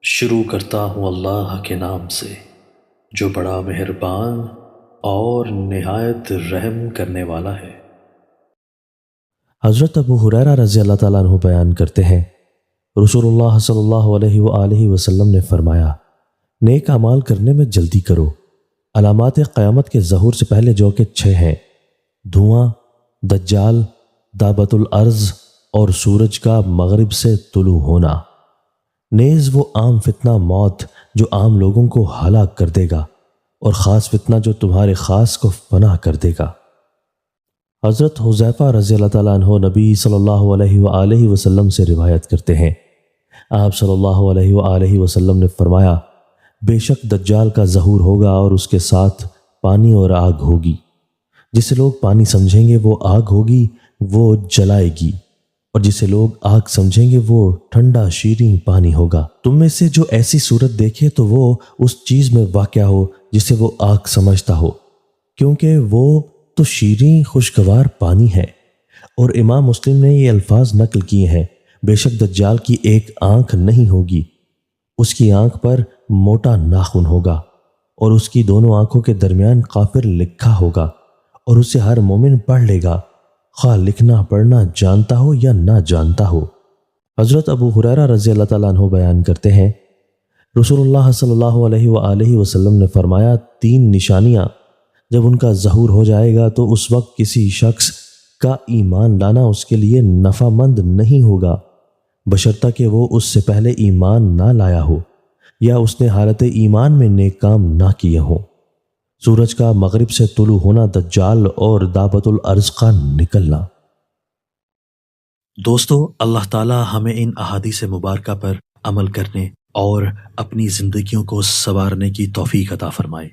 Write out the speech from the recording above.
شروع کرتا ہوں اللہ کے نام سے جو بڑا مہربان اور نہایت رحم کرنے والا ہے۔ حضرت ابو ہریرہ رضی اللہ تعالیٰ عنہ بیان کرتے ہیں، رسول اللہ صلی اللہ علیہ وآلہ وسلم نے فرمایا، نیک اعمال کرنے میں جلدی کرو۔ علامات قیامت کے ظہور سے پہلے جو کہ 6 ہیں: دھواں، دجال، دابۃ الارض اور سورج کا مغرب سے طلوع ہونا، نیز وہ عام فتنہ موت جو عام لوگوں کو ہلاک کر دے گا، اور خاص فتنہ جو تمہارے خاص کو فنا کر دے گا۔ حضرت حذیفہ رضی اللہ تعالیٰ عنہ نبی صلی اللہ علیہ وآلہ وسلم سے روایت کرتے ہیں، آپ صلی اللہ علیہ وآلہ وسلم نے فرمایا، بے شک دجال کا ظہور ہوگا اور اس کے ساتھ پانی اور آگ ہوگی۔ جسے لوگ پانی سمجھیں گے وہ آگ ہوگی، وہ جلائے گی، اور جسے لوگ آگ سمجھیں گے وہ ٹھنڈا شیریں پانی ہوگا۔ تم میں سے جو ایسی صورت دیکھے تو وہ اس چیز میں واقع ہو جسے وہ آگ سمجھتا ہو، کیونکہ وہ تو شیریں خوشگوار پانی ہے۔ اور امام مسلم نے یہ الفاظ نقل کیے ہیں، بے شک دجال کی ایک آنکھ نہیں ہوگی، اس کی آنکھ پر موٹا ناخن ہوگا، اور اس کی دونوں آنکھوں کے درمیان کافر لکھا ہوگا، اور اسے ہر مومن پڑھ لے گا، خواہ لکھنا پڑھنا جانتا ہو یا نہ جانتا ہو۔ حضرت ابو ہریرہ رضی اللہ تعالیٰ عنہ بیان کرتے ہیں، رسول اللہ صلی اللہ علیہ وآلہ وسلم نے فرمایا، 3 نشانیاں جب ان کا ظہور ہو جائے گا تو اس وقت کسی شخص کا ایمان لانا اس کے لیے نفع مند نہیں ہوگا، بشرطہ کہ وہ اس سے پہلے ایمان نہ لایا ہو یا اس نے حالت ایمان میں نیک کام نہ کیے ہوں۔ سورج کا مغرب سے طلوع ہونا، دجال اور دابۃ الارض کا نکلنا۔ دوستو، اللہ تعالی ہمیں ان احادیث مبارکہ پر عمل کرنے اور اپنی زندگیوں کو سنوارنے کی توفیق عطا فرمائے۔